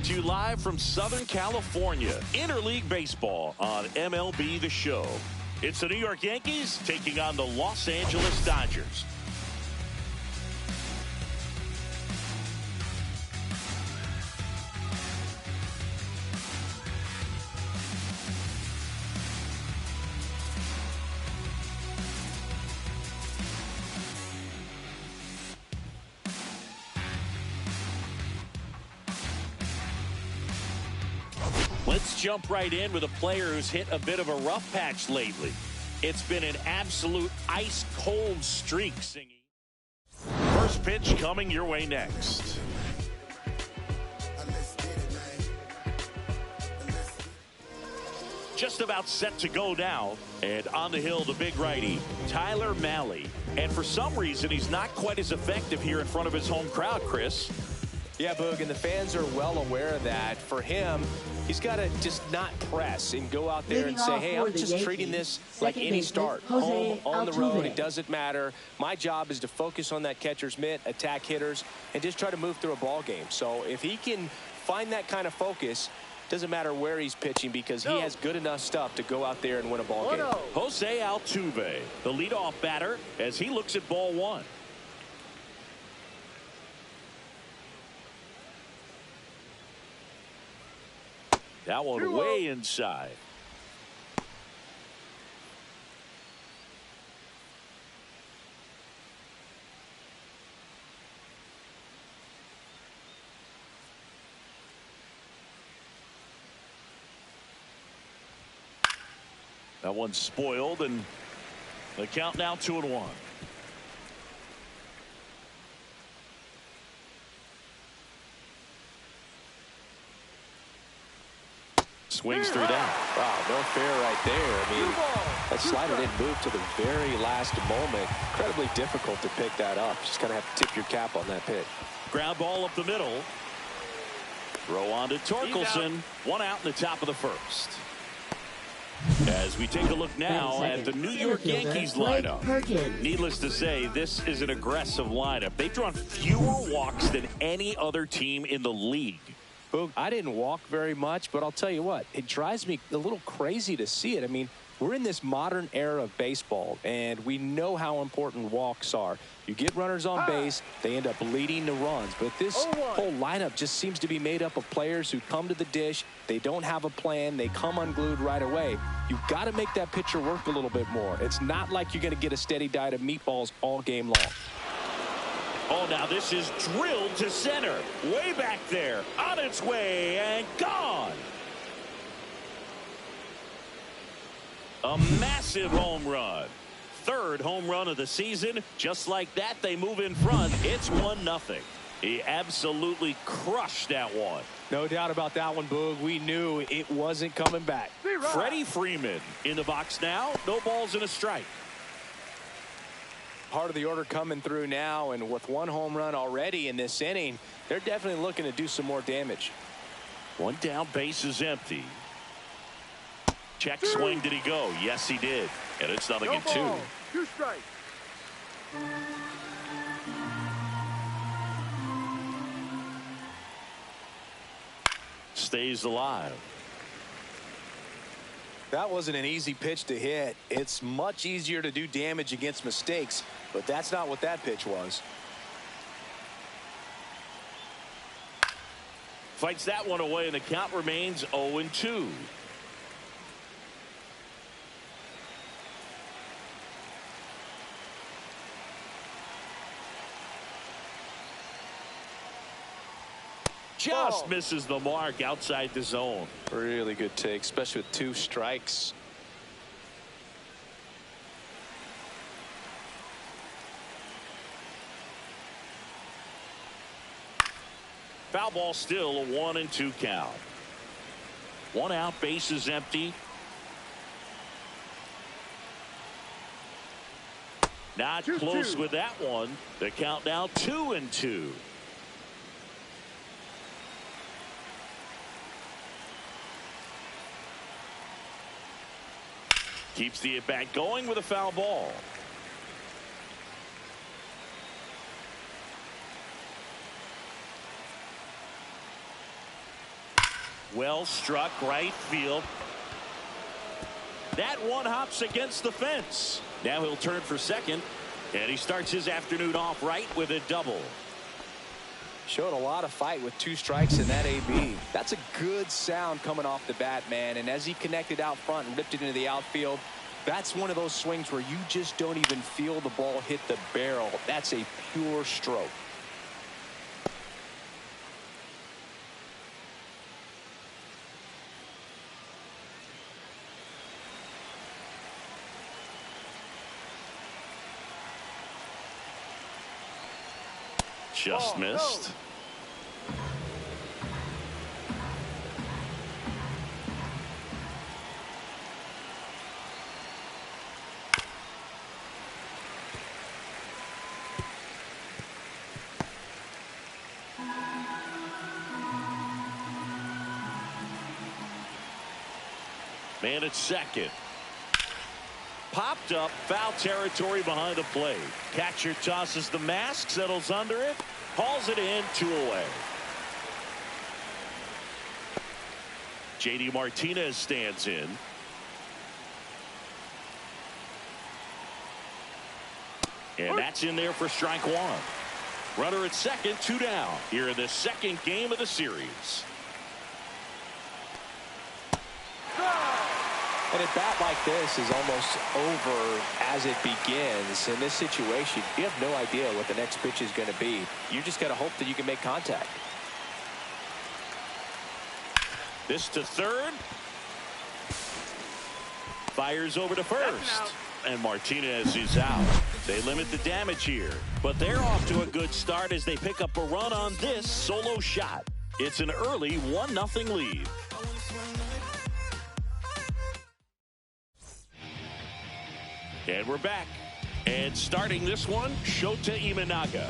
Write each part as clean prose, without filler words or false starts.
Coming to you live from Southern California, Interleague Baseball on MLB The Show. It's the New York Yankees taking on the Los Angeles Dodgers. Let's jump right in with a player who's hit a bit of a rough patch lately. It's been an absolute ice-cold streak, Singy. First pitch coming your way next. Just about set to go now. And on the hill, the big righty, Tyler Mahle. And for some reason, he's not quite as effective here in front of his home crowd, Chris. Yeah, Boog, and the fans are well aware of that. For him, he's got to just not press and go out there and say, hey, I'm just treating this like any start. Home, on the road, it doesn't matter. My job is to focus on that catcher's mitt, attack hitters, and just try to move through a ball game. So if he can find that kind of focus, doesn't matter where he's pitching because he has good enough stuff to go out there and win a ball game. Jose Altuve, the leadoff batter, as he looks at ball one. That one way inside. That one's spoiled, and the count now 2-1. Swings through that. Wow, no fair right there. I mean, that slider didn't move to the very last moment. Incredibly difficult to pick that up. Just kind of have to tip your cap on that pitch. Ground ball up the middle. Throw on to Torkelson. One out in the top of the first. As we take a look now at the New York Yankees lineup. Needless to say, this is an aggressive lineup. They've drawn fewer walks than any other team in the league. Boog, I didn't walk very much, but I'll tell you what, it drives me a little crazy to see it. I mean, we're in this modern era of baseball, and we know how important walks are. You get runners on base, they end up leading the runs. But this whole lineup just seems to be made up of players who come to the dish. They don't have a plan. They come unglued right away. You've got to make that pitcher work a little bit more. It's not like you're going to get a steady diet of meatballs all game long. Oh, now this is drilled to center. Way back there. On its way and gone. A massive home run. Third home run of the season. Just like that, they move in front. It's 1-0. He absolutely crushed that one. No doubt about that one, Boog. We knew it wasn't coming back. Freddie Freeman in the box now. No balls and a strike. Part of the order coming through now, and with one home run already in this inning, they're definitely looking to do some more damage. One down, base is empty. Check swing, did he go? Yes, he did. And it's 0-2. 2 strikes. Stays alive. That wasn't an easy pitch to hit. It's much easier to do damage against mistakes, but that's not what that pitch was. Fights that one away, and the count remains 0-2. Just misses the mark outside the zone. Really good take, especially with 2 strikes. Foul ball, still a 1-2 count. 1 out, base is empty. Not close with that one. The count now 2-2. Keeps the at-bat going with a foul ball. Well struck right field. That one hops against the fence. Now he'll turn for second, and he starts his afternoon off right with a double. Showed a lot of fight with 2 strikes in that AB. That's a good sound coming off the bat, man. And as he connected out front and ripped it into the outfield, that's one of those swings where you just don't even feel the ball hit the barrel. That's a pure stroke. Just missed. Man at second. Popped up, foul territory behind the plate. Catcher tosses the mask, settles under it, hauls it in, 2 away. JD Martinez stands in. And that's in there for strike 1. Runner at second, 2 down. Here in the second game of the series. And a bat like this is almost over as it begins. In this situation, you have no idea what the next pitch is going to be. You just got to hope that you can make contact. This to third. Fires over to first. And Martinez is out. They limit the damage here. But they're off to a good start as they pick up a run on this solo shot. It's an early 1-0 lead. And we're back. And starting this one, Shota Imanaga.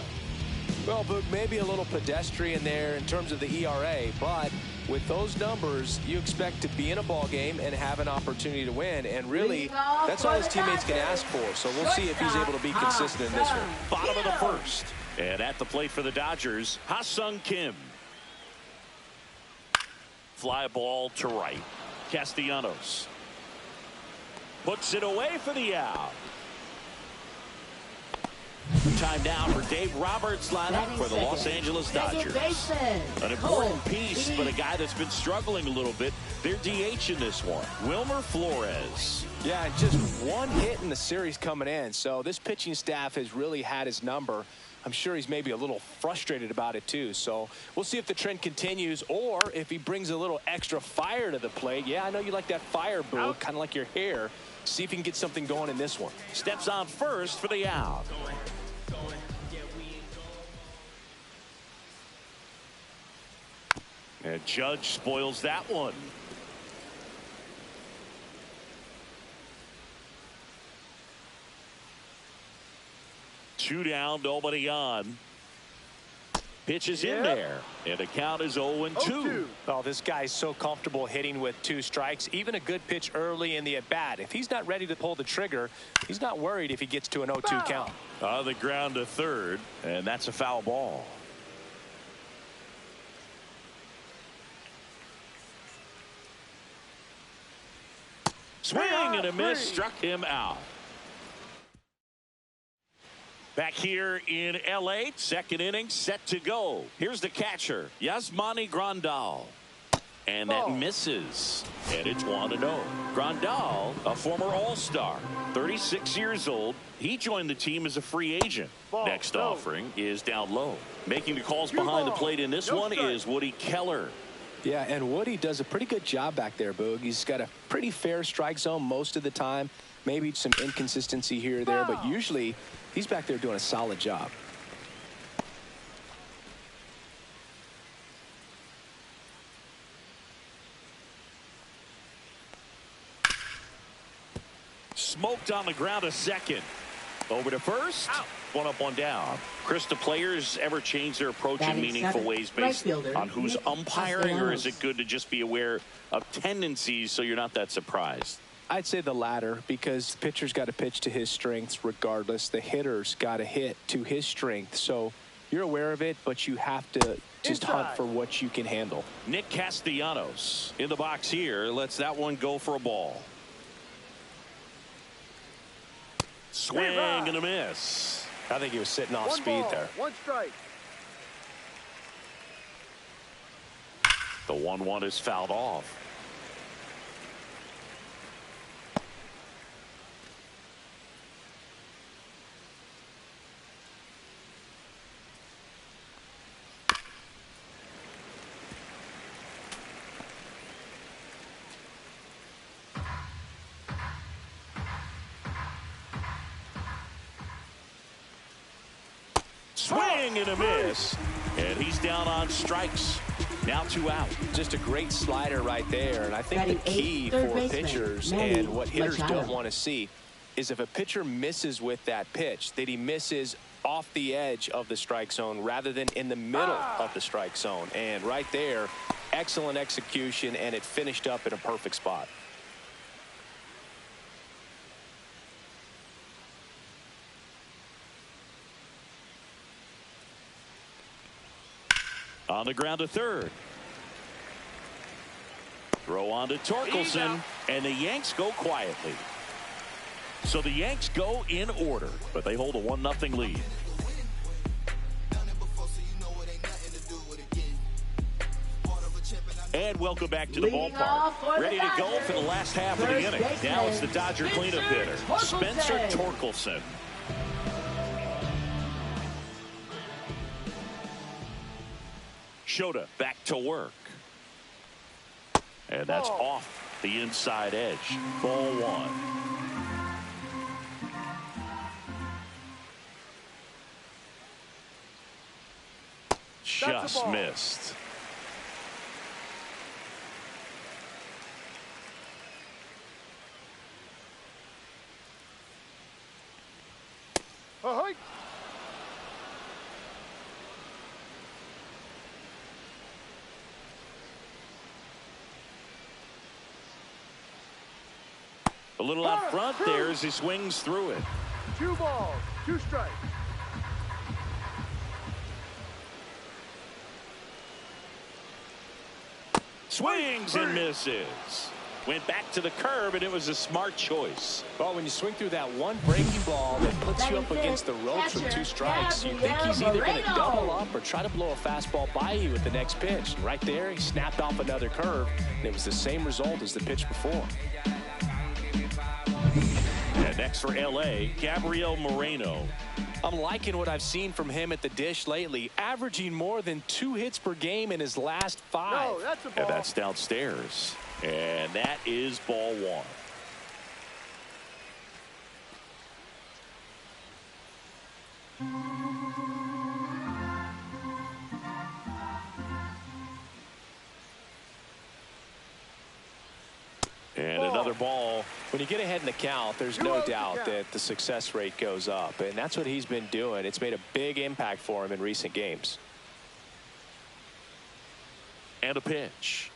Well, Boog, maybe a little pedestrian there in terms of the ERA, but with those numbers, you expect to be in a ball game and have an opportunity to win. And really, that's all his teammates can ask for. So we'll see if he's able to be consistent in this one. Bottom of the first. And at the plate for the Dodgers, Ha-Sung Kim. Fly ball to right. Castellanos puts it away for the out. Time now for Dave Roberts' lineup for the Los Angeles Dodgers. An important piece, but a guy that's been struggling a little bit. They're DH in this one. Wilmer Flores. Yeah, and just 1 hit in the series coming in. So this pitching staff has really had his number. I'm sure he's maybe a little frustrated about it too. So we'll see if the trend continues or if he brings a little extra fire to the plate. Yeah, I know you like that fire, Boo, kind of like your hair. See if he can get something going in this one. Steps on first for the out. And Judge spoils that one. Two down, nobody on. Pitch is in there, and the count is 0-2. Oh, this guy's so comfortable hitting with 2 strikes. Even a good pitch early in the at-bat. If he's not ready to pull the trigger, he's not worried if he gets to an 0-2 count. On the ground to third, and that's a foul ball. Swing and a miss, struck him out. Back here in L.A., second inning set to go. Here's the catcher, Yasmani Grandal. And that misses. And it's 1-0. Grandal, a former All-Star, 36 years old. He joined the team as a free agent. Next offering is down low. Making the calls behind the plate in this one is Woody Keller. Yeah, and Woody does a pretty good job back there, Boog. He's got a pretty fair strike zone most of the time. Maybe some inconsistency here or there, but usually he's back there doing a solid job. Smoked on the ground a second. Over to first. One up, one down. Chris, do players ever change their approach in meaningful ways based on who's umpiring, or is it good to just be aware of tendencies so you're not that surprised? I'd say the latter, because the pitcher's got to pitch to his strengths regardless. The hitter's got to hit to his strength. So You're aware of it, but you have to just hunt for what you can handle. Nick Castellanos in the box here lets that one go for a ball. Swing and a miss. I think he was sitting off speed there. 1 strike. The 1-1 is fouled off. Swing and a miss. And he's down on strikes. Now 2 out. Just a great slider right there. And I think the key for pitchers and what hitters don't want to see is if a pitcher misses with that pitch, that he misses off the edge of the strike zone rather than in the middle of the strike zone. And right there, excellent execution, and it finished up in a perfect spot. On the ground to third. Throw on to Torkelson, and the Yanks go quietly. So the Yanks go in order, but they hold a 1-0 lead. And welcome back to the ballpark. Ready to go for the last half of the inning. Now it's the Dodger cleanup hitter, Spencer Torkelson. Shota back to work. And that's off the inside edge. Ball 1. Just missed. A little out front there as he swings through it. 2 balls, 2 strikes. Swings and misses. Went back to the curb, and it was a smart choice. Well, when you swing through that one breaking ball that puts you up against the ropes with 2 strikes, you think he's either going to double up or try to blow a fastball by you with the next pitch. And right there, he snapped off another curve, and it was the same result as the pitch before. And next for L.A., Gabriel Moreno. I'm liking what I've seen from him at the dish lately, averaging more than 2 hits per game in his last 5. No, that's a ball. And that's downstairs. And that is ball 1. And another ball. When you get ahead in the count, there's no doubt that the success rate goes up. And that's what he's been doing. It's made a big impact for him in recent games. And a pitch.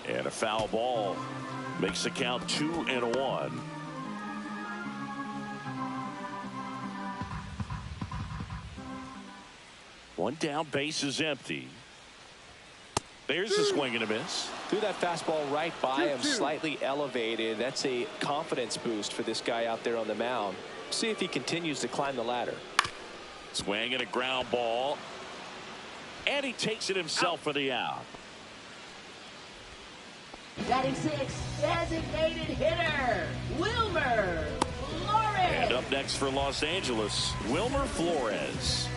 And a foul ball. Makes the count 2-1. One down, base is empty. There's a swing and a miss. Threw that fastball right by him, slightly elevated. That's a confidence boost for this guy out there on the mound. See if he continues to climb the ladder. Swing and a ground ball. And he takes it himself for the out. Batting 6, designated hitter, Wilmer Flores. And up next for Los Angeles, Wilmer Flores.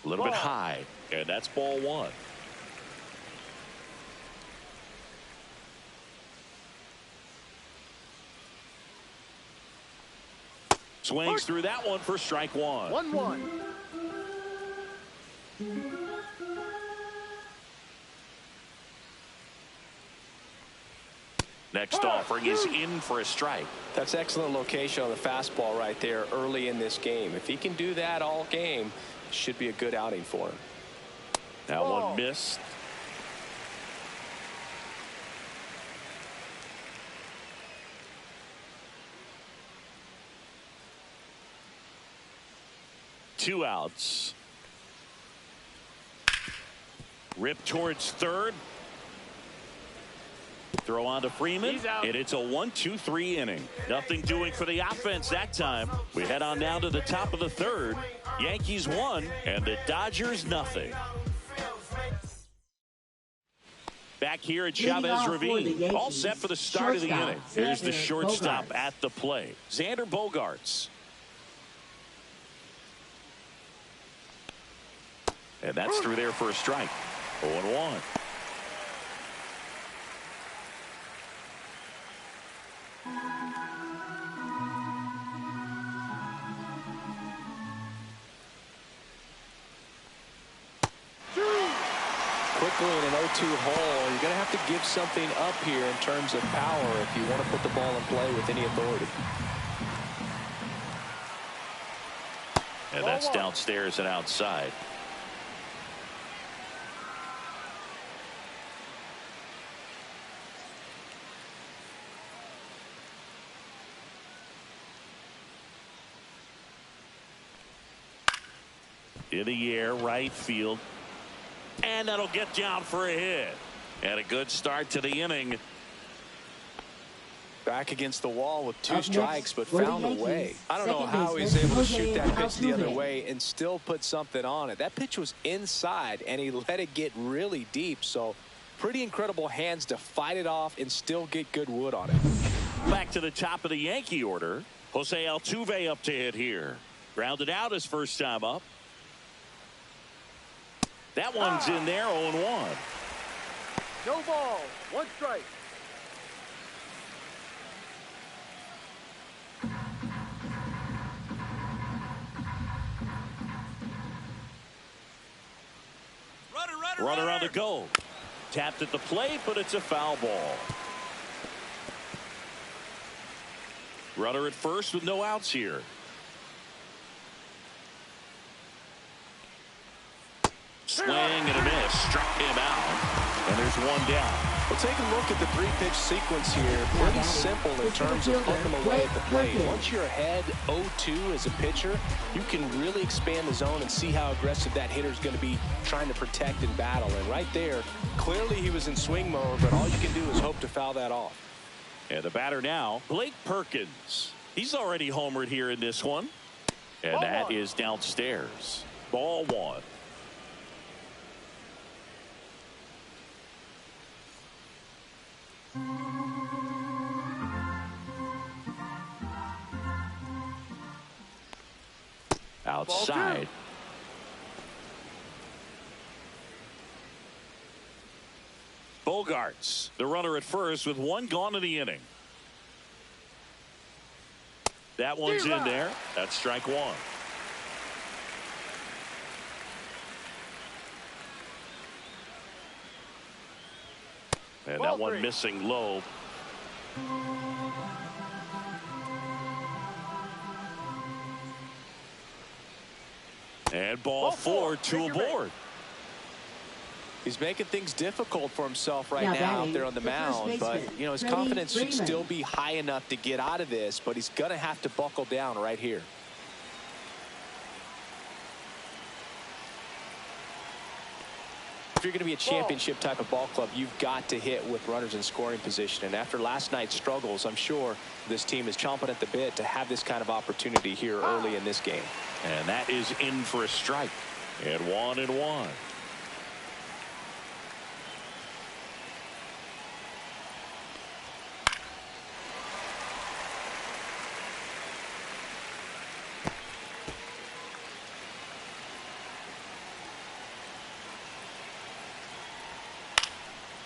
A little bit high, and that's ball 1. Swings through that one for strike 1. 1-1. Next offering is in for a strike. That's excellent location on the fastball right there early in this game. If he can do that all game, it should be a good outing for him. That one missed. Two outs. Rip towards third. Throw on to Freeman, and it's a 1-2-3 inning. Nothing doing for the offense that time. We head on down to the top of the third. Yankees 1 and the Dodgers nothing. Back here at Chavez Ravine, all set for the start of the inning. Here's the shortstop at the plate, Xander Bogaerts. And that's through there for a strike. 0-1. Quickly in an 0-2 hole, you're going to have to give something up here in terms of power if you want to put the ball in play with any authority. And that's downstairs and outside. In the air, right field. And that'll get down for a hit. And a good start to the inning. Back against the wall with two strikes, but found a way. I don't know how he's able to shoot that pitch the other way and still put something on it. That pitch was inside, and he let it get really deep. So pretty incredible hands to fight it off and still get good wood on it. Back to the top of the Yankee order. Jose Altuve up to hit here. Grounded out his first time up. That one's in there, 0-1. No ball, 1 strike. Runner on the go. Tapped at the plate, but it's a foul ball. Runner at first with no outs here. Swing and a miss. Struck him out. And there's one down. Well, take a look at the 3-pitch sequence here. Pretty simple in terms of putting them away at the plate. Once you're ahead 0-2 as a pitcher, you can really expand the zone and see how aggressive that hitter is going to be trying to protect and battle. And right there, clearly he was in swing mode, but all you can do is hope to foul that off. And the batter now, Blake Perkins. He's already homered here in this one. And that is downstairs. Ball 1. Outside. Bogaerts, the runner at first with one gone in the inning. That one's in there. That's strike 1. And that one missing low. And ball 4, 2 aboard. He's making things difficult for himself right now out there on the mound, but you know his confidence should still be high enough to get out of this, but he's going to have to buckle down right here. If you're going to be a championship type of ball club, you've got to hit with runners in scoring position. And after last night's struggles, I'm sure this team is chomping at the bit to have this kind of opportunity here early in this game. And that is in for a strike. And 1-1.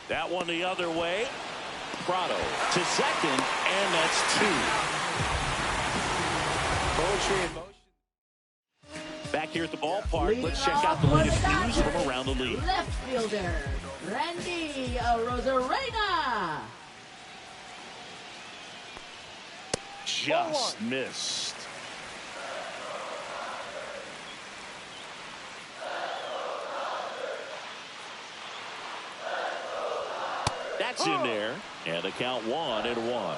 That one the other way. Prado to second, and that's 2. Poetry in motion. Back here at the ballpark, let's check out the latest news from around the league. Left fielder, Randy Rosarena. Just missed. That's in there. And the count 1-1.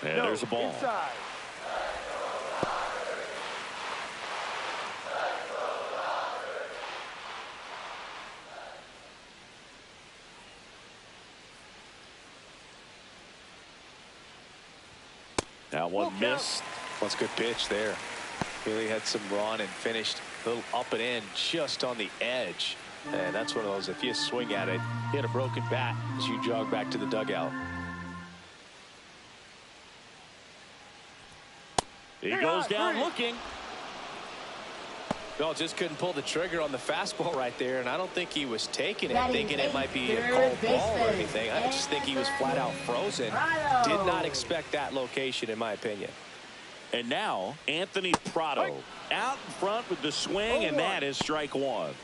And there's a ball. Inside. That one missed. That's a good pitch there. Really had some run and finished a little up and in just on the edge. And that's one of those, if you swing at it, hit a broken bat as you jog back to the dugout. He goes down looking. No, just couldn't pull the trigger on the fastball right there, and I don't think he was taking it thinking it might be a cold ball or anything. I just think he was flat out frozen. Did not expect that location, in my opinion. And now Anthony Prado out in front with the swing, and that is strike one.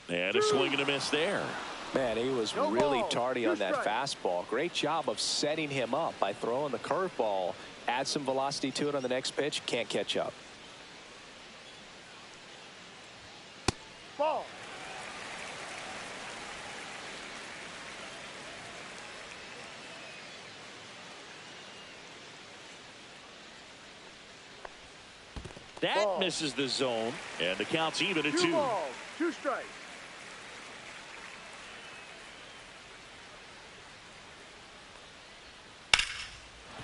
And a swing and a miss there. Man, he was really tardy on that fastball. Great job of setting him up by throwing the curveball. Add some velocity to it on the next pitch. Can't catch up. Ball. That misses the zone, and the count's even at 2. 2 balls, 2 strikes.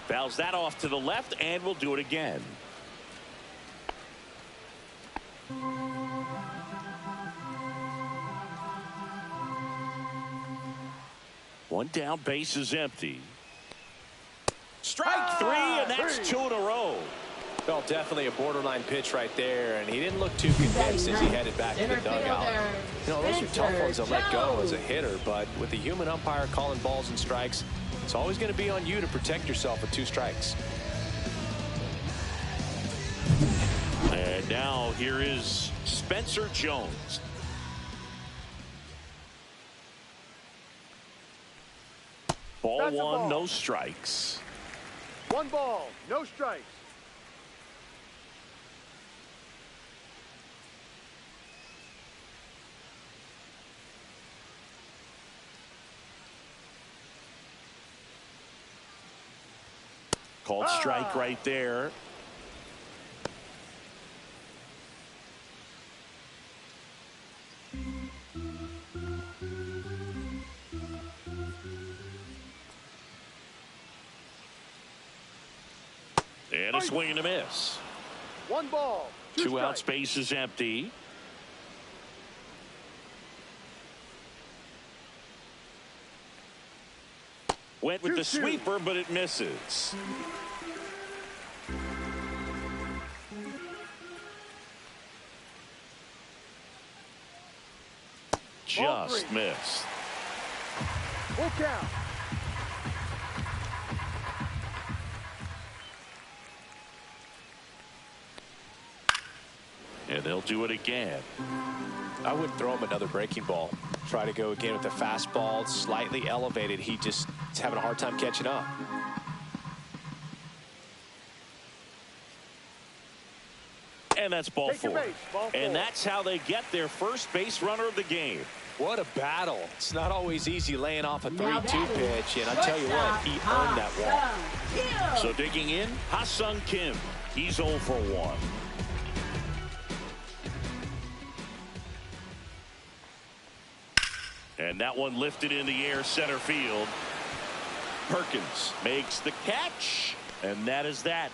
Fouls that off to the left, and we'll do it again. One down, base is empty. Strike 3, and that's 2 in a row. Well, definitely a borderline pitch right there, and he didn't look too convinced as he headed back to the dugout. You know, those are tough ones to let go as a hitter, but with the human umpire calling balls and strikes, it's always going to be on you to protect yourself with 2 strikes. And now here is Spencer Jones. Ball 1, no strikes. 1 ball, no strikes. Called strike right there. And a swing and a miss. 1 ball, 2 out, space is empty. Went with the sweeper, but it misses. Just missed. Full count. And they'll do it again. I would throw him another breaking ball. Try to go again with the fastball, slightly elevated. He just is having a hard time catching up. And that's ball 4. And that's how they get their first base runner of the game. What a battle. It's not always easy laying off a 3-2 pitch, and I tell you what, he earned that walk. So digging in, Ha-Sung Kim. He's 0 for 1. And that one lifted in the air, center field. Perkins makes the catch, and that is that.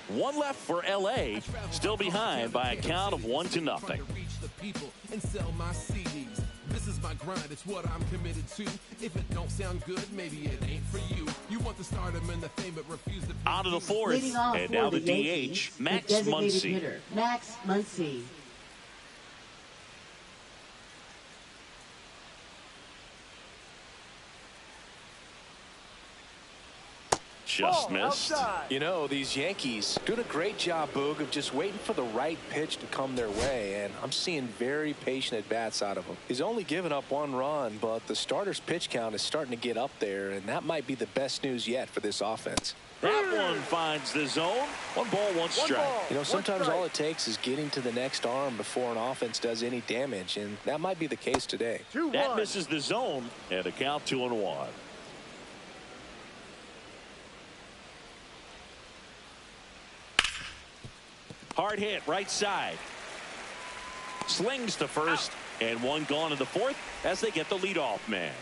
1 left for LA, still behind by a count of 1-0. This is my grind, it's what I'm committed to. If it don't sound good, maybe it ain't for you. You want the On to the fourth, Leading off and for now the the Yankees, DH, Max the designated Muncy. hitter, Max Muncy. Just Ball missed. outside. You know, these Yankees doing a great job, Boog, of just waiting for the right pitch to come their way, and I'm seeing very patient at-bats out of them. He's only given up 1 run, but the starter's pitch count is starting to get up there, and that might be the best news yet for this offense. That one finds the zone. 1 ball, 1 strike. ball. You know, sometimes strike. all it takes is getting to the next arm before an offense does any damage, and that might be the case today. 2-1. That misses the zone, and a count 2-1. Hard hit, right side. Slings to first, and 1 gone in the 4th as they get the leadoff man.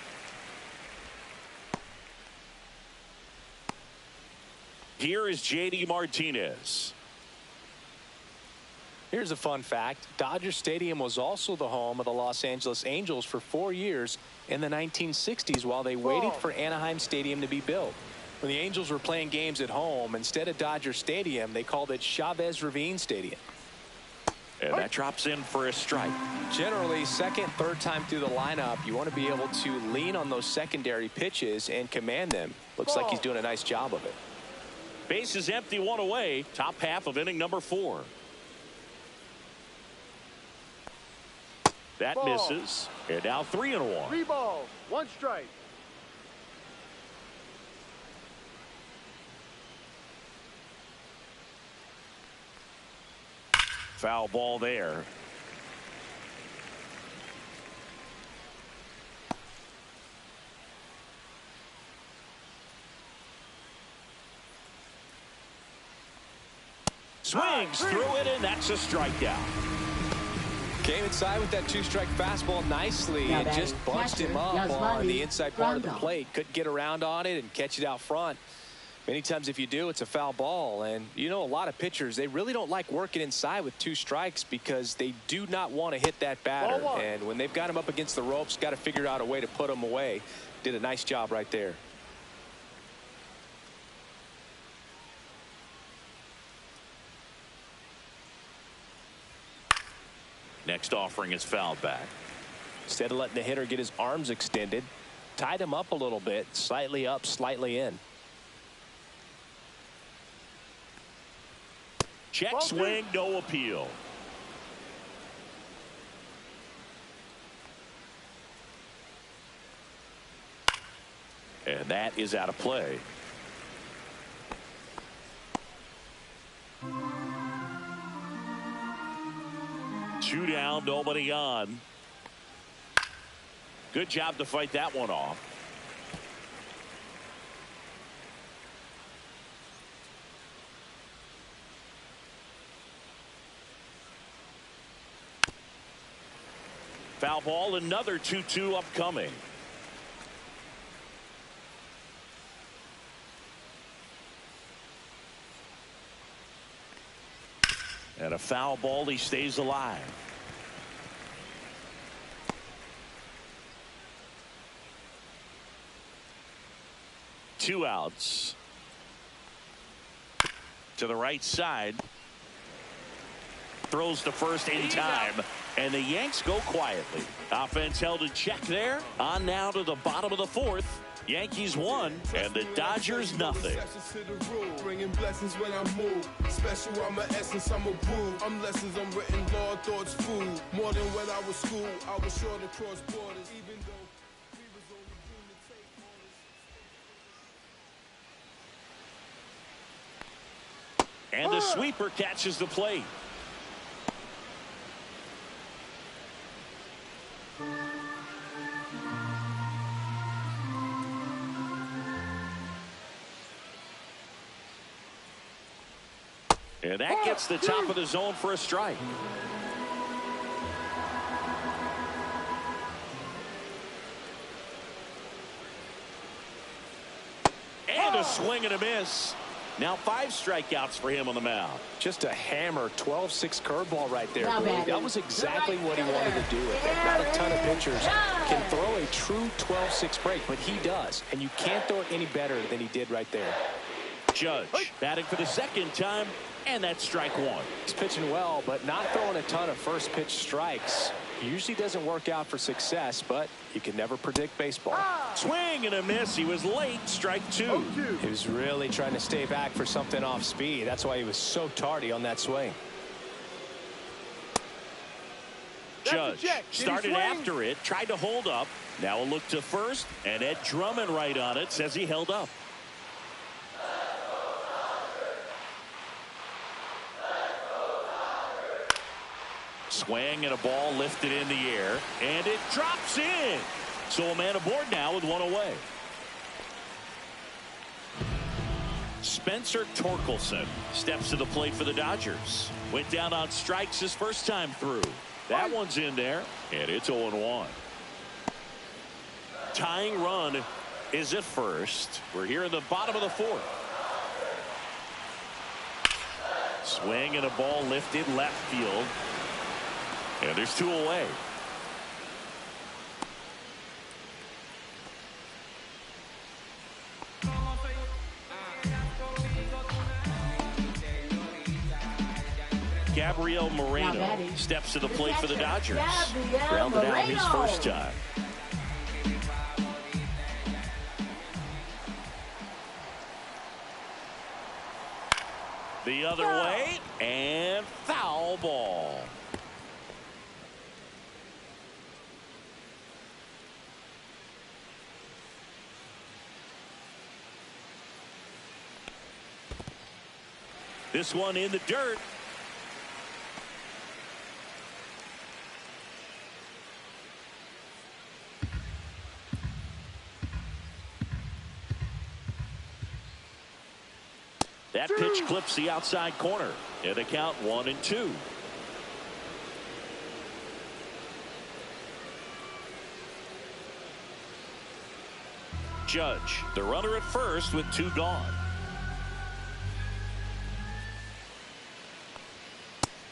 Here is J.D. Martinez. Here's a fun fact. Dodger Stadium was also the home of the Los Angeles Angels for 4 years in the 1960s while they waited for Anaheim Stadium to be built. When the Angels were playing games at home, instead of Dodger Stadium, they called it Chavez Ravine Stadium. And that drops in for a strike. Generally, second, third time through the lineup, you want to be able to lean on those secondary pitches and command them. Looks like he's doing a nice job of it. Base is empty, 1 away. Top half of inning number 4. That misses. And now 3-1. 3 balls, 1 strike. Foul ball there. Swings through it, and that's a strikeout. Came inside with that 2-strike fastball nicely and just bunched him up on the inside part of the plate. Couldn't get around on it and catch it out front. Many times if you do, it's a foul ball. And you know, a lot of pitchers, they really don't like working inside with 2 strikes because they do not want to hit that batter. And when they've got him up against the ropes, got to figure out a way to put him away. Did a nice job right there. Next offering is fouled back. Instead of letting the hitter get his arms extended, tied him up a little bit, slightly up, slightly in. Check swing, no appeal. And that is out of play. Two down, nobody on. Good job to fight that one off. Foul ball, another 2-2 upcoming. And a foul ball, he stays alive. Two outs. To the right side. Throws to first in time. And the Yanks go quietly. Offense held in check there. On now to the bottom of the 4th. Yankees 1 and the Dodgers nothing. Bringing blessings when I move. Special, I'm an essence, I'm a brew. I'm lessons, I'm written law, thoughts, food. More than when I was school, I was sure to cross borders, even though we was only green to take orders. And the sweeper catches the plate. And that gets the top of the zone for a strike. And a swing and a miss. Now 5 strikeouts for him on the mound. Just a hammer 12-6 curveball right there. Now batting. That was exactly what he wanted to do with it. Not a ton of pitchers can throw a true 12-6 break, but he does. And you can't throw it any better than he did right there. Judge batting for the second time, and that's strike 1. He's pitching well, but not throwing a ton of first pitch strikes. Usually doesn't work out for success, but you can never predict baseball. Swing and a miss. He was late. Strike 2. He was really trying to stay back for something off speed. That's why he was so tardy on that swing. Judge started after it, tried to hold up. Now a look to first, and Ed Drummond right on it says he held up. Swing and a ball lifted in the air, and it drops in. So a man aboard now with 1 away. Spencer Torkelson steps to the plate for the Dodgers. Went down on strikes his first time through. That one's in there, and it's 0-1. Tying run is at first. We're here in the bottom of the 4th. Swing and a ball lifted left field. And there's 2 away. Gabriel Moreno steps to the plate for the Dodgers. Grounded out his first time. The other way, and foul ball. This one in the dirt. That pitch clips the outside corner. And the count 1-2. Judge, the runner at first with 2 gone.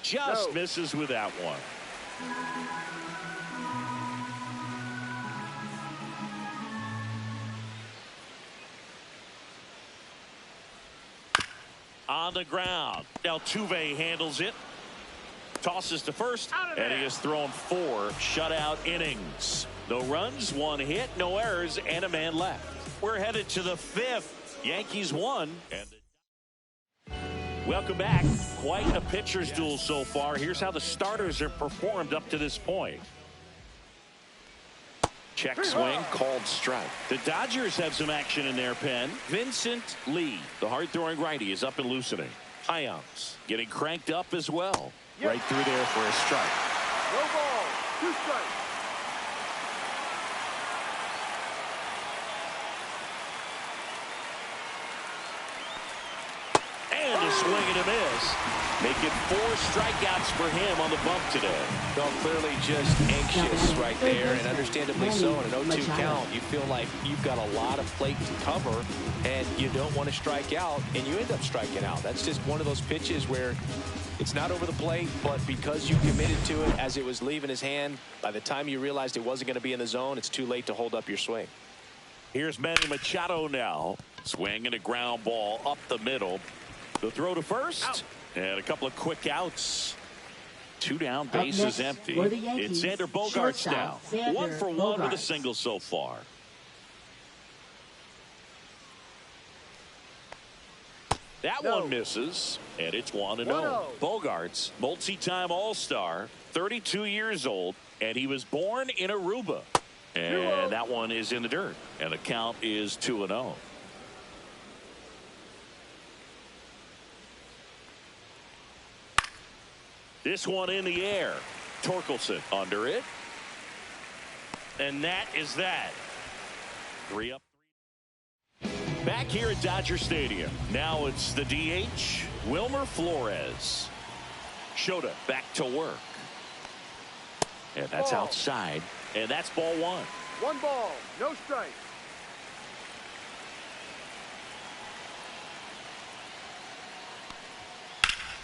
Just misses with that one. On the ground. Altuve handles it. Tosses to first. And he has thrown 4 shutout innings. No runs, 1 hit, no errors, and a man left. We're headed to the 5th. Yankees won. And welcome back. Quite a pitcher's duel so far. Here's how the starters have performed up to this point. Check swing, called strike. The Dodgers have some action in their pen. Vincent Lee, the hard-throwing righty, is up and loosening. Hyams getting cranked up as well. Right through there for a strike. No ball. 2 strikes. And a swing and a miss. Making 4 strikeouts for him on the bump today. Well, clearly just anxious right there, and understandably so. In an 0-2 count, you feel like you've got a lot of plate to cover, and you don't want to strike out, and you end up striking out. That's just one of those pitches where it's not over the plate, but because you committed to it as it was leaving his hand, by the time you realized it wasn't going to be in the zone, it's too late to hold up your swing. Here's Manny Machado now. Swinging a ground ball up the middle. The throw to first. Out. And a couple of quick outs. 2 down, bases empty. It's Xander Bogaerts now. 1 for 1 with a single so far. That one misses, and it's 1-0. Bogaerts, multi-time All-Star, 32 years old, and he was born in Aruba. And that one is in the dirt, and the count is 2-0. This one in the air. Torkelson under it. And that is that. 3 up. Back here at Dodger Stadium. Now it's the DH, Wilmer Flores. Shota back to work. And that's outside. And that's ball 1. 1 ball, no strike.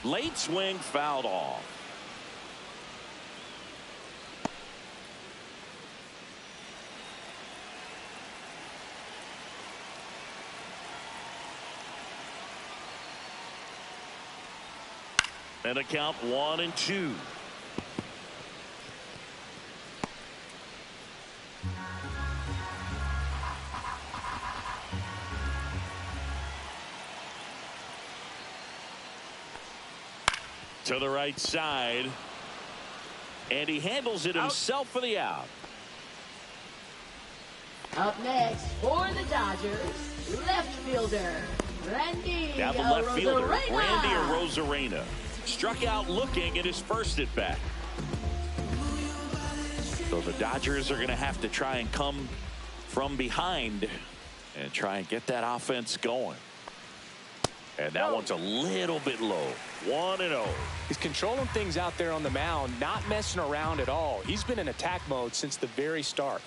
Late swing fouled off. And a count 1-2. To the right side. And he handles it himself for the out. Up next for the Dodgers, left fielder, Randy Now the left fielder, Arozarena. Randy Arozarena. Struck out looking at his first at bat. So the Dodgers are going to have to try and come from behind and try and get that offense going. And that one's a little bit low. 1-0. He's controlling things out there on the mound, not messing around at all. He's been in attack mode since the very start.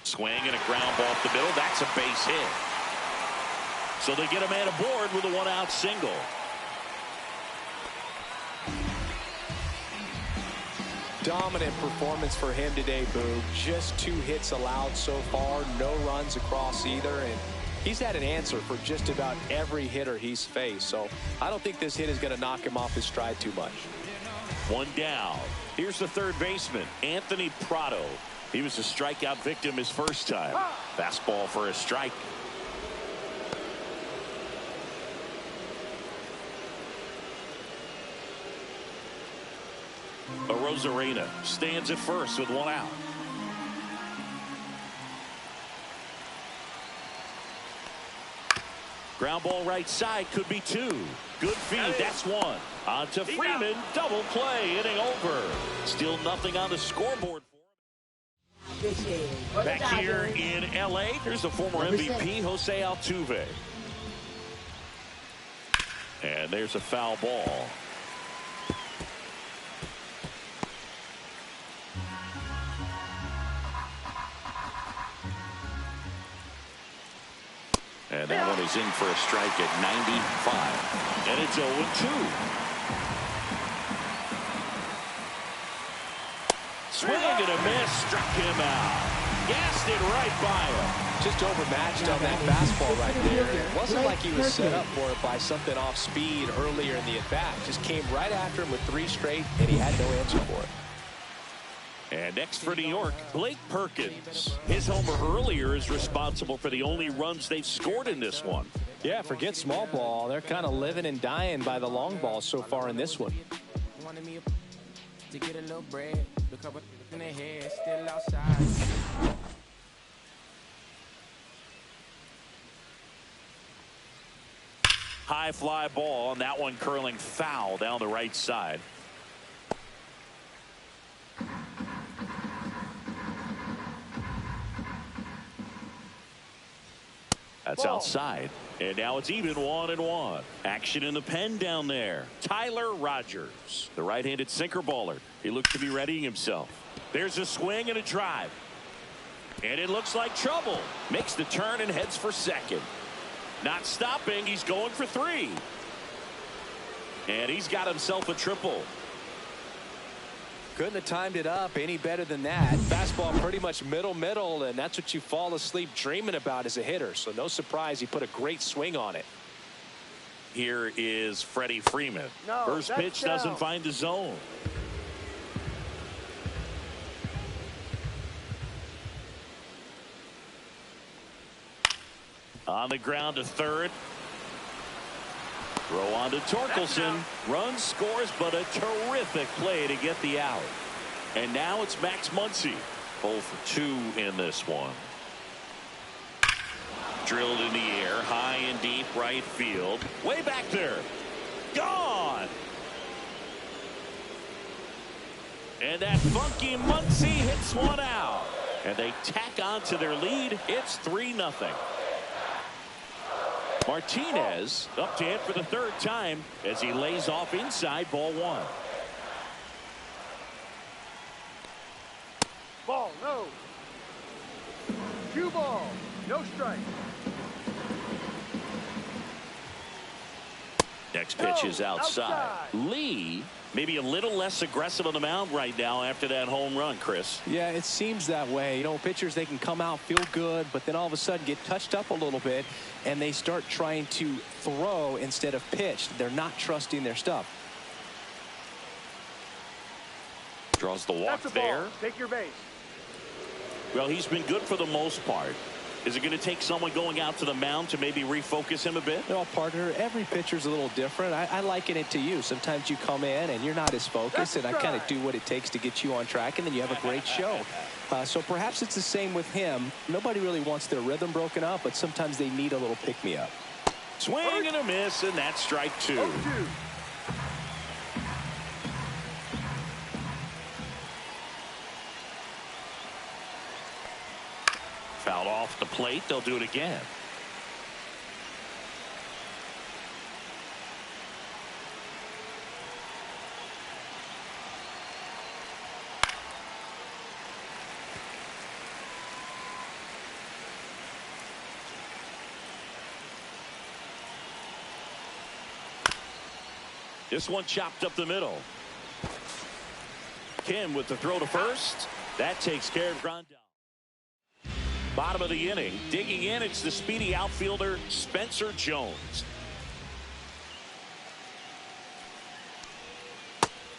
Swing and a ground ball up the middle. That's a base hit. So they get a man aboard with a 1-out single. Dominant performance for him today, Boog. Just 2 hits allowed so far, no runs across either, and he's had an answer for just about every hitter he's faced. So I don't think this hit is going to knock him off his stride too much. 1 down. Here's the third baseman, Anthony Prado. He was a strikeout victim his first time. Fastball for a strike. Arozarena stands at first with 1 out. Ground ball right side, could be 2. Good feed, that's 1. On to Freeman, double play, inning over. Still nothing on the scoreboard for him. Back here in LA, here's the former MVP, Jose Altuve. And there's a foul ball. And that one is in for a strike at 95. And it's 0-2. Swing and a miss. Struck him out. Gassed it right by him. Just overmatched on that fastball right there. It wasn't like he was set up for it by something off speed earlier in the at-bat. Just came right after him with 3 straight, and he had no answer for it. And next for New York, Blake Perkins. His homer earlier is responsible for the only runs they've scored in this one. Yeah, forget small ball. They're kind of living and dying by the long ball so far in this one. High fly ball, and that one curling foul down the right side. That's outside. And now it's even 1-1. Action in the pen down there. Tyler Rogers, the right-handed sinker baller. He looks to be readying himself. There's a swing and a drive. And it looks like trouble. Makes the turn and heads for second. Not stopping. He's going for 3. And he's got himself a triple. Couldn't have timed it up any better than that. Fastball pretty much middle, and that's what you fall asleep dreaming about as a hitter. So no surprise he put a great swing on it. Here is Freddie Freeman. First pitch doesn't find the zone. On the ground to third. Throw on to Torkelson. Run scores, but a terrific play to get the out. And now it's Max Muncy. 0 for 2 in this one. Drilled in the air, high and deep right field. Way back there. Gone. And that funky Muncy hits one out. And they tack on to their lead. It's 3-0. Martinez up to hit for the 3rd time as he lays off inside, ball 1. Ball, no. 2 ball, no strike. next pitch is outside. Lee maybe a little less aggressive on the mound right now after that home run, Chris. Yeah, it seems that way. You know, pitchers, they can come out, feel good, but then all of a sudden get touched up a little bit, and they start trying to throw instead of pitch. They're not trusting their stuff. Draws the walk there. Take your base. Well, he's been good for the most part. Is it going to take someone going out to the mound to maybe refocus him a bit? Well, partner, every pitcher's a little different. I liken it to you. Sometimes you come in and you're not as focused, and I kind of do what it takes to get you on track, and then you have a great show. So perhaps it's the same with him. Nobody really wants their rhythm broken up, but sometimes they need a little pick-me-up. Swing and a miss, and that's strike two. Fouled off the plate. They'll do it again. This one chopped up the middle. Kim with the throw to first. That takes care of ground down. Bottom of the inning. Digging in, it's the speedy outfielder Spencer Jones.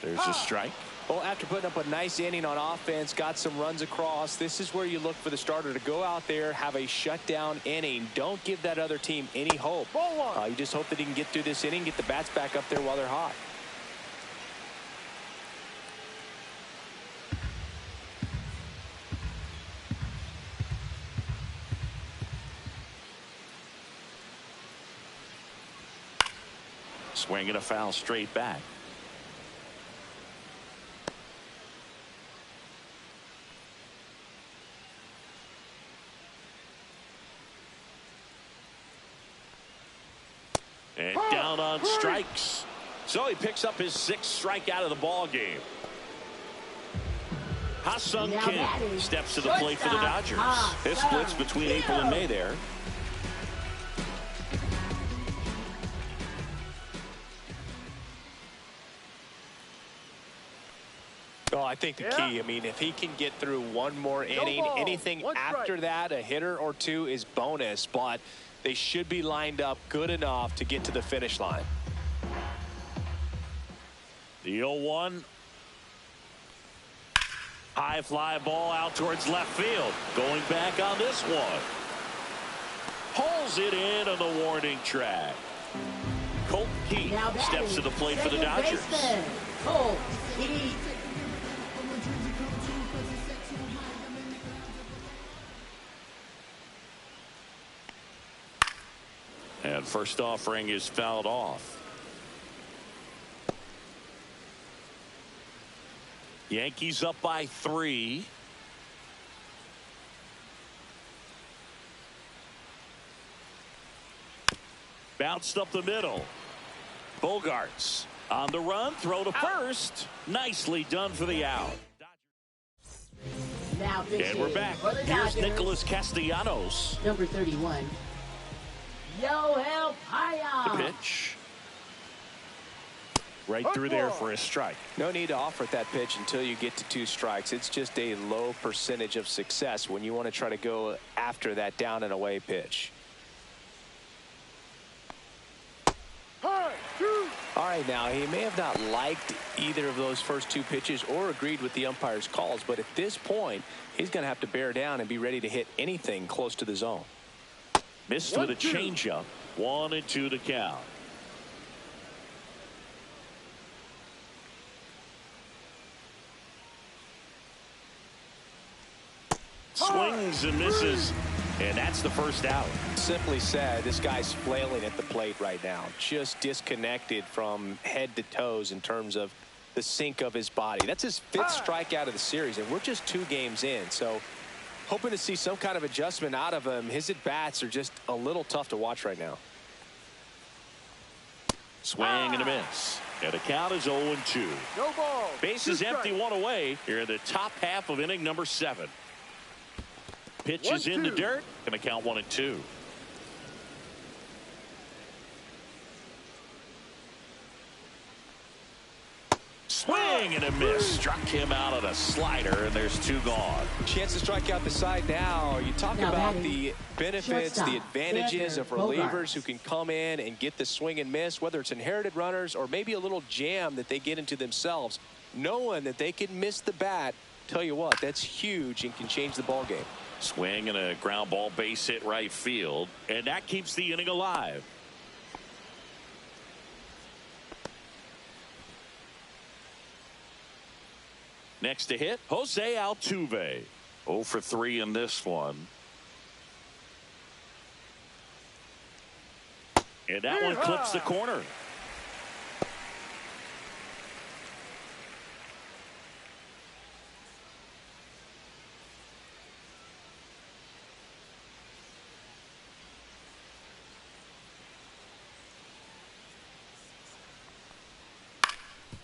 There's a strike. Well, after putting up a nice inning on offense, got some runs across, this is where you look for the starter to go out there, have a shutdown inning. Don't give that other team any hope. You just hope that he can get through this inning, get the bats back up there while they're hot. Swinging a foul straight back. And down on strikes. So he picks up his sixth strikeout of the ball game. Ha-Sung Kim steps to the plate for the Dodgers. This splits between April and May there. Oh, I think the key, I mean, if he can get through one more inning, anything after that, a hitter or two is bonus, but they should be lined up good enough to get to the finish line. The 0-1. High fly ball out towards left field. Going back on this one. Pulls it in on the warning track. Colt Keith steps to the plate for the Dodgers. Colt Keith. And first offering is fouled off. Yankees up by 3. Bounced up the middle. Bogarts on the run, throw to first. Nicely done for the out. Now and we're back. Here's Nicholas Castellanos. Number 31. Yoel Paya. The pitch. Right through there for a strike. No need to offer at that pitch until you get to 2 strikes. It's just a low percentage of success when you want to try to go after that down and away pitch. All right, now he may have not liked either of those first 2 pitches or agreed with the umpire's calls, but at this point he's going to have to bear down and be ready to hit anything close to the zone. Missed with a changeup. 1-2 to count. Swings and misses, and that's the first out. Simply said, this guy's flailing at the plate right now, just disconnected from head to toes in terms of the sink of his body. That's his 5th strikeout of the series, and we're just 2 games in, so hoping to see some kind of adjustment out of him. His at-bats are just a little tough to watch right now. Swing and a miss. And the count is 0-2. No ball. Bases empty, 1 away here in the top half of inning number 7. Pitch is in the dirt. Going to count 1-2. Swing and a miss. Struck him out on a slider, and there's 2 gone. Chance to strike out the side now. You talk about the benefits, the advantages of relievers who can come in and get the swing and miss, whether it's inherited runners or maybe a little jam that they get into themselves. Knowing that they can miss the bat, tell you what, that's huge and can change the ball game. Swing and a ground ball base hit right field, and that keeps the inning alive. Next to hit, Jose Altuve. 0 for 3 in this one. And that one clips the corner.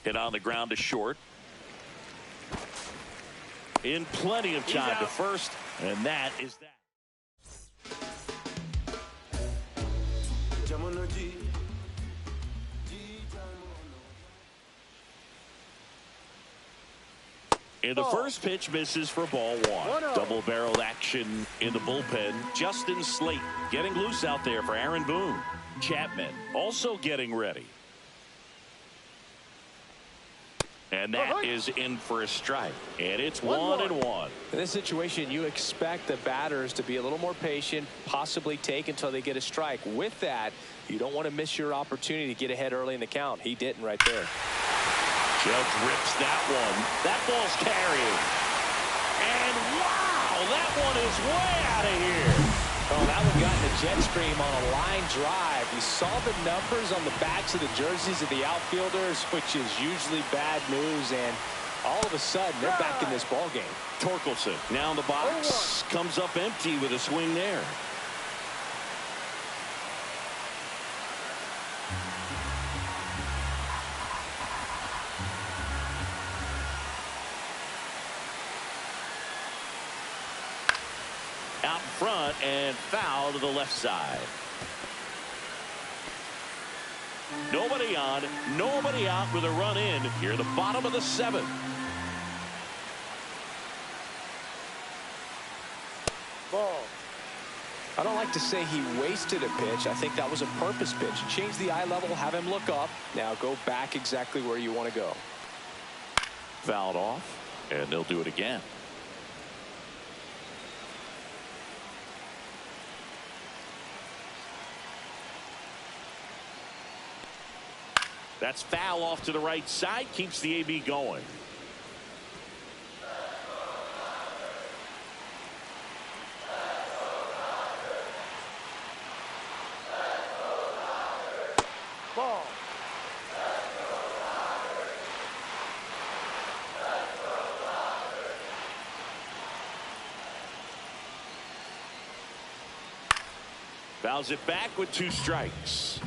Hit on the ground to short. In plenty of time to first, and that is that. And the first pitch misses for ball 1. Double-barreled action in the bullpen. Justin Slate getting loose out there for Aaron Boone. Chapman also getting ready. And that is in for a strike. And it's 1-1. In this situation, you expect the batters to be a little more patient, possibly take until they get a strike. With that, you don't want to miss your opportunity to get ahead early in the count. He didn't right there. Judge rips that one. That ball's carrying. And wow, that one is way out of here. Oh, that one got in the jet stream on a line drive. You saw the numbers on the backs of the jerseys of the outfielders, which is usually bad news, and all of a sudden they're back in this ball game. Torkelson now in the box, comes up empty with a swing there. Out front and foul to the left side. Nobody on, nobody out with a run in here, the bottom of the 7th. Ball. I don't like to say he wasted a pitch. I think that was a purpose pitch. Change the eye level, have him look up. Now go back exactly where you want to go. Fouled off, and they'll do it again. That's foul off to the right side, keeps the AB going. Ball. Fouls it back with 2 strikes.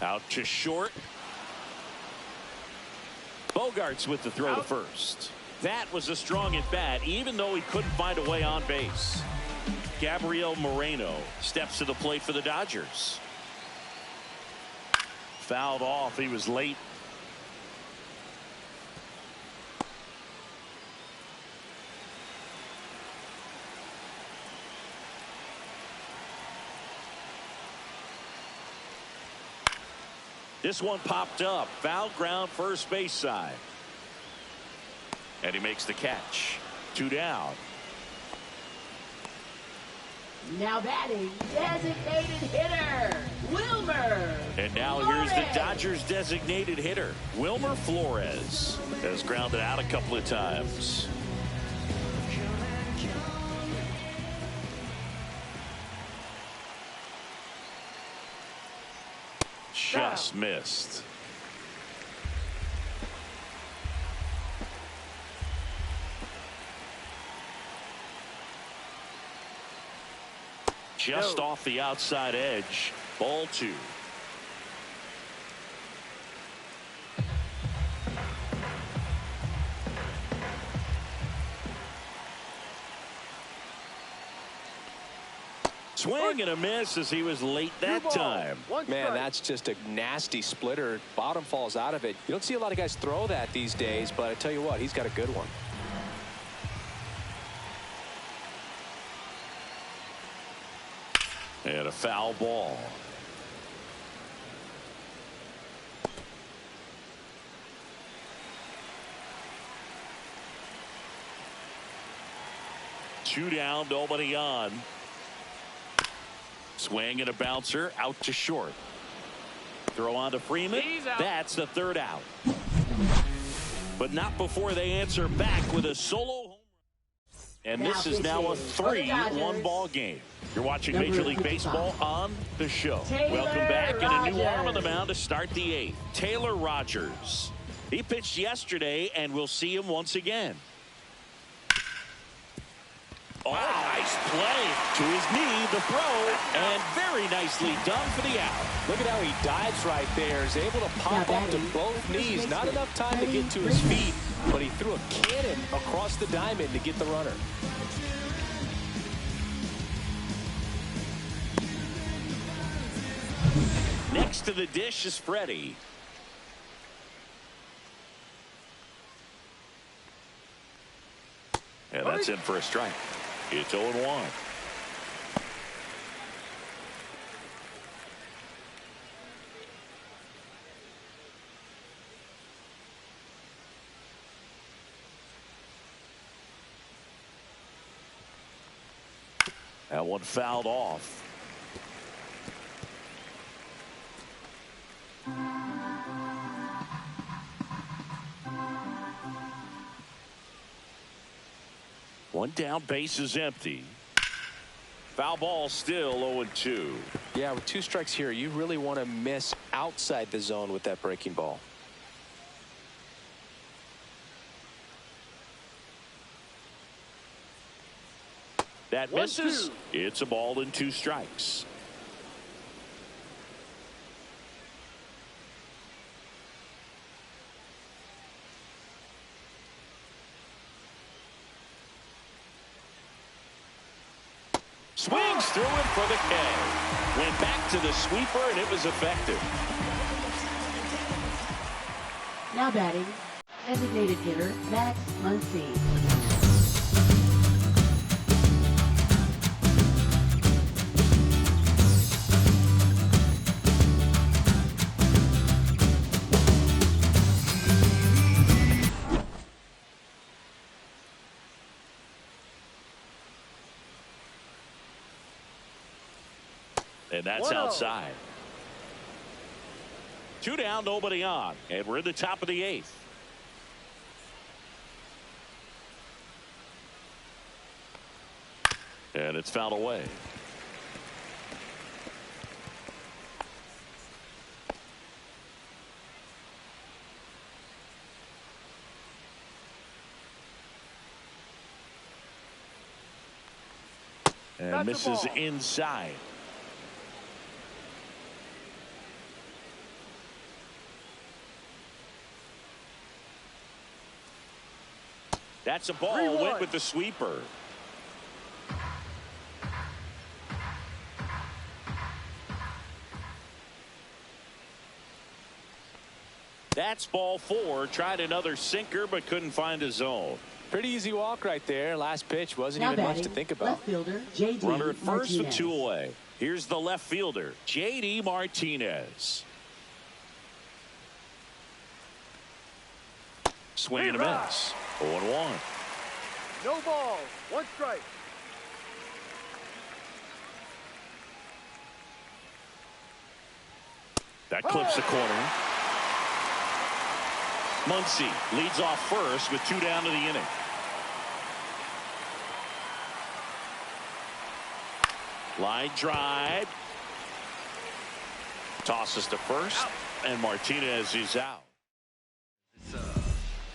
Out to short. Bogarts with the throw to first. That was a strong at bat, even though he couldn't find a way on base. Gabriel Moreno steps to the plate for the Dodgers. Fouled off. He was late. This one popped up. Foul ground, first base side. And he makes the catch. 2 down. Now batting, designated hitter, Wilmer. And now here's the Dodgers designated hitter, Wilmer Flores. Has grounded out a couple of times. Just missed. Just off the outside edge. Ball 2. Swing and a miss as he was late that time. Man, that's just a nasty splitter. Bottom falls out of it. You don't see a lot of guys throw that these days, but I tell you what, he's got a good one. And a foul ball. Two down, nobody on. Swing and a bouncer out to short. Throw on to Freeman. That's the third out. But not before they answer back with a solo home run. And this is now a 3-1 ball game. You're watching Major League Baseball on the show. Welcome back, and a new arm on the mound to start the 8th. Taylor Rogers. He pitched yesterday, and we'll see him once again. Oh, nice play to his knee, the throw, and very nicely done for the out. Look at how he dives right there. He's able to pop up to both knees. Not enough time to get to his feet, but he threw a cannon across the diamond to get the runner. Next to the dish is Freddie. And that's in for a strike. It's 0-1. That one fouled off. One down, base is empty. Foul ball still 0-2. Yeah, with 2 strikes here, you really want to miss outside the zone with that breaking ball. That misses. It's a ball and 2 strikes. Swings through him for the K. Went back to the sweeper, and it was effective. Now batting, designated hitter Max Muncy. And that's outside. 2 down, nobody on. And we're in the top of the 8th. And it's fouled away. And misses inside. That's a ball. Went with the sweeper. That's ball 4. Tried another sinker, but couldn't find a zone. Pretty easy walk right there. Last pitch wasn't even much to think about. Left fielder, J.D. Runner at first with Martinez. 2 away. Here's the left fielder, J.D. Martinez. Swing and a miss. 0-1. No ball, 1 strike. That clips the corner. Muncy leads off first with 2 down to the inning. Line drive. Tosses to first, and Martinez is out.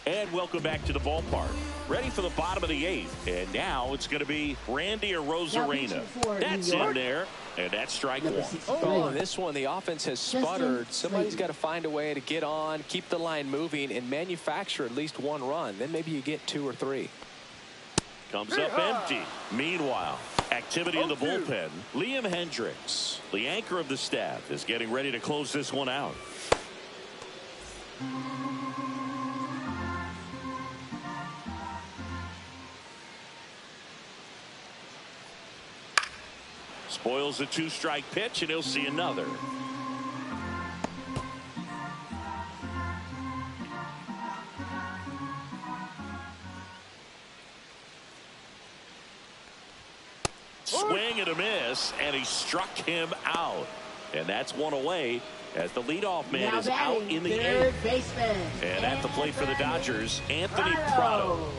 And welcome back to the ballpark. Ready for the bottom of the 8th. And now it's going to be Randy Arozarena. That's in there. And that's strike 1. Oh, this one, the offense has sputtered. Somebody's got to find a way to get on, keep the line moving, and manufacture at least 1 run. Then maybe you get 2 or 3. Comes up empty. Meanwhile, Activity in the bullpen. Liam Hendricks, the anchor of the staff, is getting ready to close this one out. Spoils a 2-strike pitch, and he'll see another. Swing and a miss, and he struck him out. And that's one away as the leadoff man is out in the eighth. Baseman. And at the plate for the Dodgers, Anthony Prado.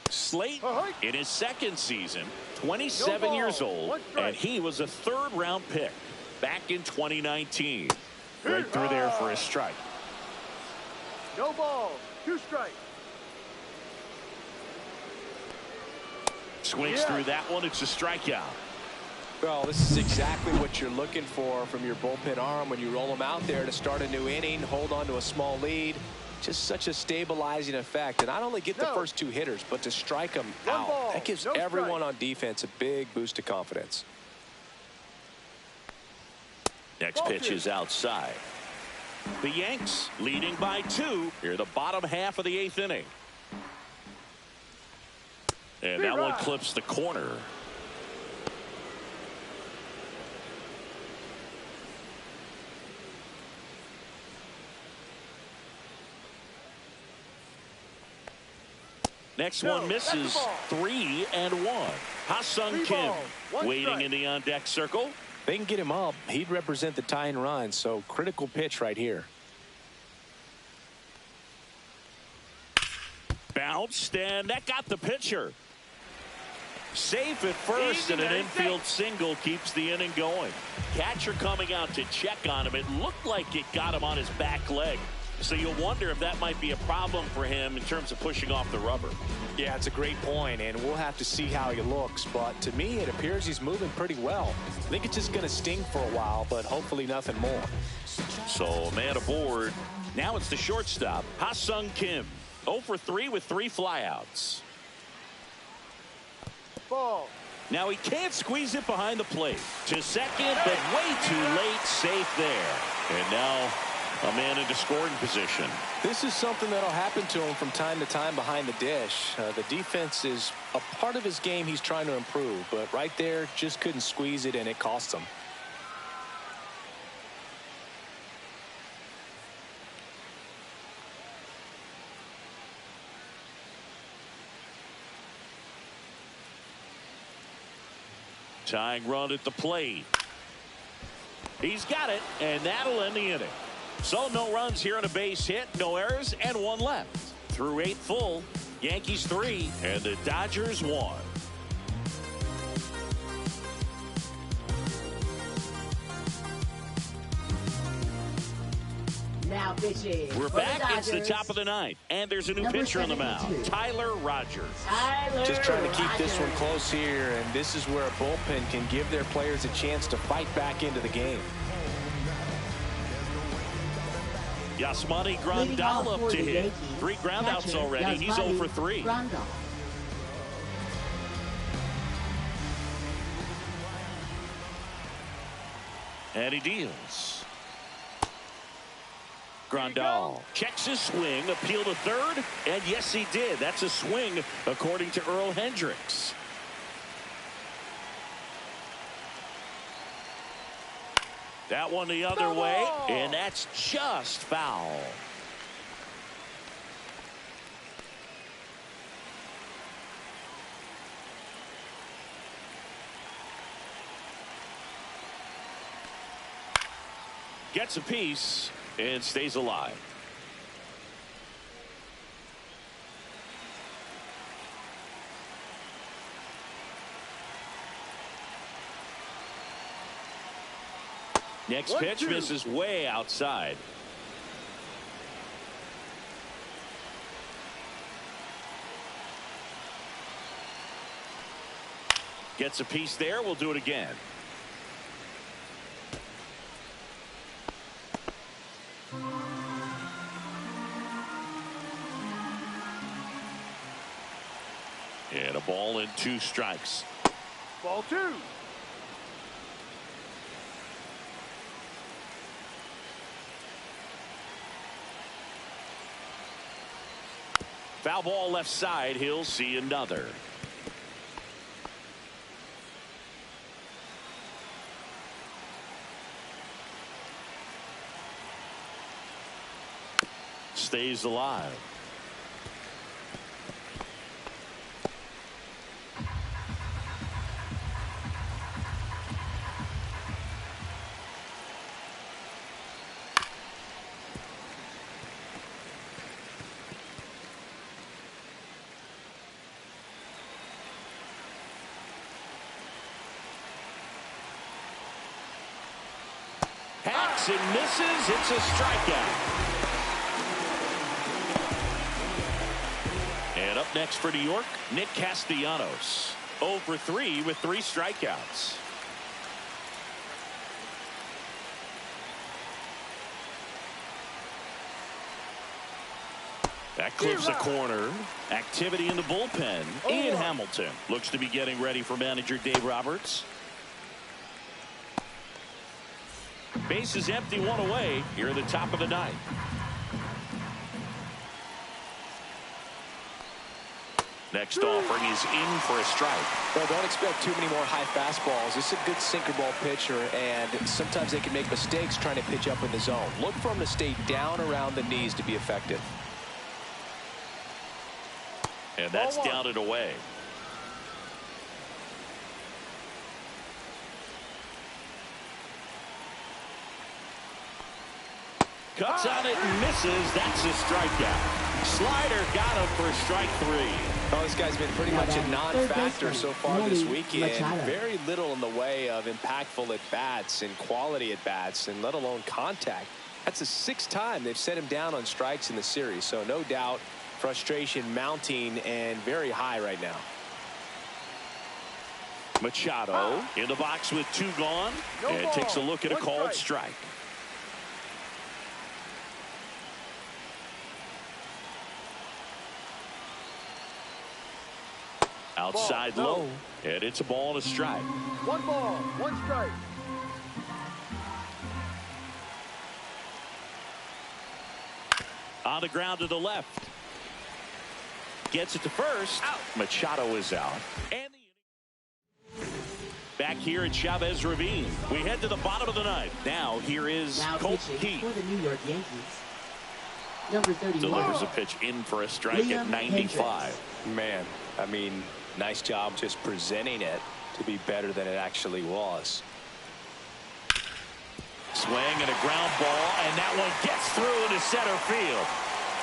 Slate in his second season, 27 years old, and he was a third-round pick back in 2019. Right through there for a strike. No ball. 2 strikes. Swings through that one. It's a strikeout. Well, this is exactly what you're looking for from your bullpen arm when you roll them out there to start a new inning, hold on to a small lead. Just such a stabilizing effect. And not only get the first 2 hitters, but to strike them out. That gives everyone on defense a big boost of confidence. Next pitch is outside. The Yanks leading by 2 here, the bottom half of the 8th inning. And that one clips the corner. Next one misses. 3-1. Ha-Sung Kim waiting in the on-deck circle. They can get him up. He'd represent the tying run, so critical pitch right here. Bounced, and that got the pitcher. Safe at first, and an infield single keeps the inning going. Catcher coming out to check on him. It looked like it got him on his back leg. So you'll wonder if that might be a problem for him in terms of pushing off the rubber. Yeah, it's a great point, and we'll have to see how he looks. But to me, it appears he's moving pretty well. I think it's just going to sting for a while, but hopefully nothing more. So a man aboard. Now it's the shortstop, Ha-Sung Kim. 0 for 3 with 3 flyouts. Ball. Now he can't squeeze it behind the plate. To second, but way too late. Safe there. And now a man into scoring position. This is something that'll happen to him from time to time behind the dish. The defense is a part of his game he's trying to improve, but right there just couldn't squeeze it, and it cost him. Tying run at the plate. He's got it, and that'll end the inning. So no runs here on a base hit, no errors, and 1 left. Through 8 full, Yankees 3, and the Dodgers 1. Now pitching. We're for back. the It's the top of the 9th, and there's a new Number pitcher on the mound, 72. Tyler Rogers. Just trying to keep this one close here, and this is where a bullpen can give their players a chance to fight back into the game. Yasmani Grandal up to hit. 3 groundouts already. He's 0 for 3. And he deals. Grandal checks his swing, appeal to third, and yes, he did. That's a swing, according to Earl Hendricks. That one the other way, and that's just foul. Gets a piece and stays alive. Next pitch misses way outside. Gets a piece there. We'll do it again. And a ball and 2 strikes. Ball 2. Foul ball left side. He'll see another. Stays alive. Hacks and misses. It's a strikeout. And up next for New York, Nick Castellanos. 0 for 3 with 3 strikeouts. That clips the corner. Activity in the bullpen. Ian Hamilton looks to be getting ready for manager Dave Roberts. Base is empty, 1 away here at the top of the 9th. Next offering is in for a strike. Well, don't expect too many more high fastballs. This is a good sinker ball pitcher, and sometimes they can make mistakes trying to pitch up in the zone. Look for him to stay down around the knees to be effective. And that's down and away. Cuts on it and misses. That's a strikeout. Slider got him for strike 3. Oh, this guy's been pretty much a non-factor so far this weekend. Very little in the way of impactful at-bats and quality at-bats, and let alone contact. That's the 6th time they've set him down on strikes in the series. So no doubt frustration mounting and very high right now. Machado in the box with 2 gone. And takes a look at a called strike. Outside low, and it's a ball and a strike. 1 ball, 1 strike. On the ground to the left. Gets it to first. Out. Machado is out. And back here at Chavez Ravine. We head to the bottom of the 9th. Now here is Colt Keith. For the New York Yankees. Number 31. Delivers a pitch in for a strike at 95. Man, I mean, nice job just presenting it to be better than it actually was. Swing and a ground ball, and that one gets through into center field.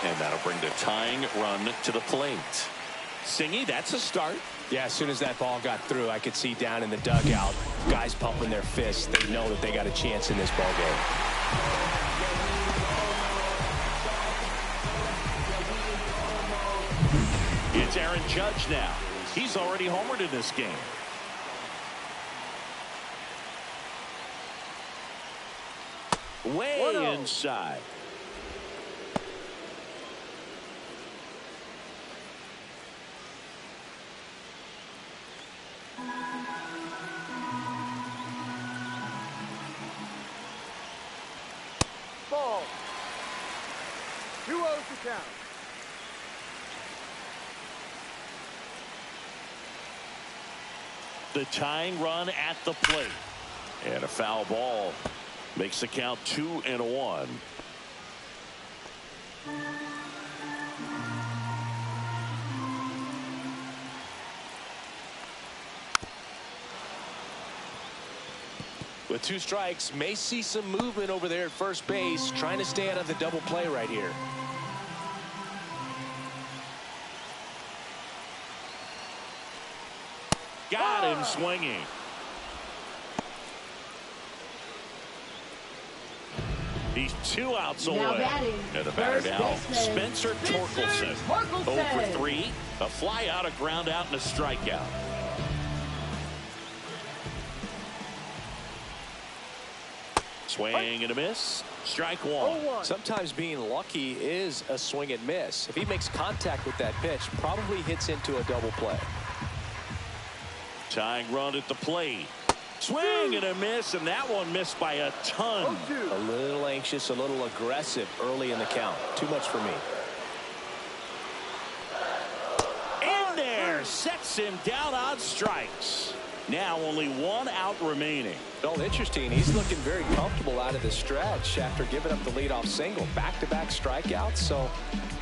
And that'll bring the tying run to the plate. Singy, that's a start. Yeah, as soon as that ball got through, I could see down in the dugout, guys pumping their fists. They know that they got a chance in this ball game. It's Aaron Judge now. He's already homered in this game. Way inside. Ball. 2-0 to count. The tying run at the plate. And a foul ball makes the count 2-1. With 2 strikes, may see some movement over there at first base, trying to stay out of the double play right here. Got him swinging. He's 2 outs away. And the batter now, Spencer Torkelson. 0 for 3. A fly out, a ground out, and a strikeout. Swing and a miss. Strike 1. Sometimes being lucky is a swing and miss. If he makes contact with that pitch, probably hits into a double play. Tying run at the plate. Swing and a miss, and that one missed by a ton. A little anxious, a little aggressive early in the count. Too much for me. In there, sets him down on strikes. Now only 1 out remaining. Well, interesting. He's looking very comfortable out of the stretch after giving up the leadoff single. Back-to-back strikeouts, so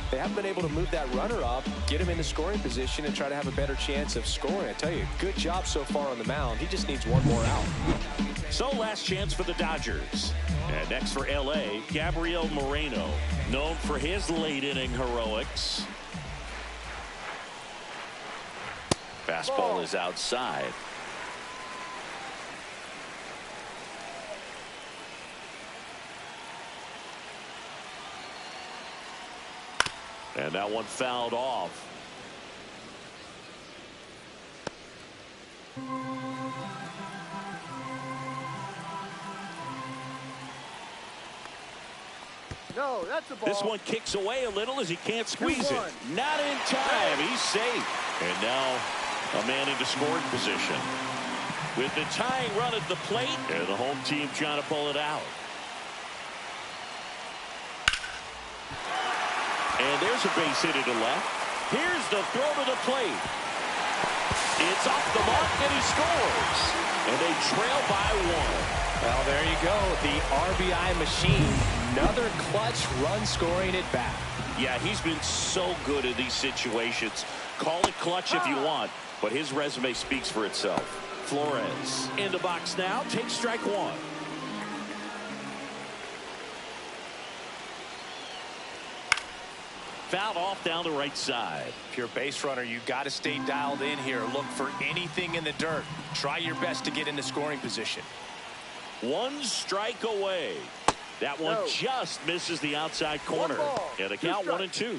they haven't been able to move that runner up, get him in the scoring position, and try to have a better chance of scoring. I tell you, good job so far on the mound. He just needs 1 more out. So last chance for the Dodgers. And next for L.A., Gabriel Moreno, known for his late-inning heroics. Fastball is outside. And that one fouled off. No, that's a ball. This one kicks away a little as he can't squeeze it. Not in time. He's safe. And now a man into scoring position. With the tying run at the plate, and the home team trying to pull it out. And there's a base hit to the left. Here's the throw to the plate. It's off the mark, and he scores. And they trail by 1. Well, there you go. The RBI machine. Another clutch run scoring at bat. Yeah, he's been so good in these situations. Call it clutch if you want, but his resume speaks for itself. Flores in the box now. Takes strike 1. Fouled off down the right side. If you're a base runner, you got to stay dialed in here. Look for anything in the dirt. Try your best to get into scoring position. 1 strike away. That one just misses the outside corner. And the count 1-2.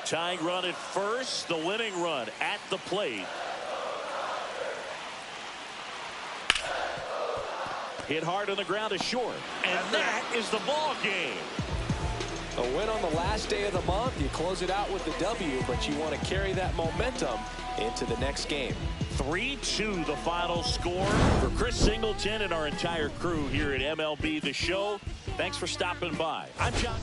Tying run at first. The winning run at the plate. Hit hard on the ground is short. And that is the ball game. A win on the last day of the month. You close it out with the W, but you want to carry that momentum into the next game. 3-2 the final score. For Chris Singleton and our entire crew here at MLB The Show, thanks for stopping by. I'm John.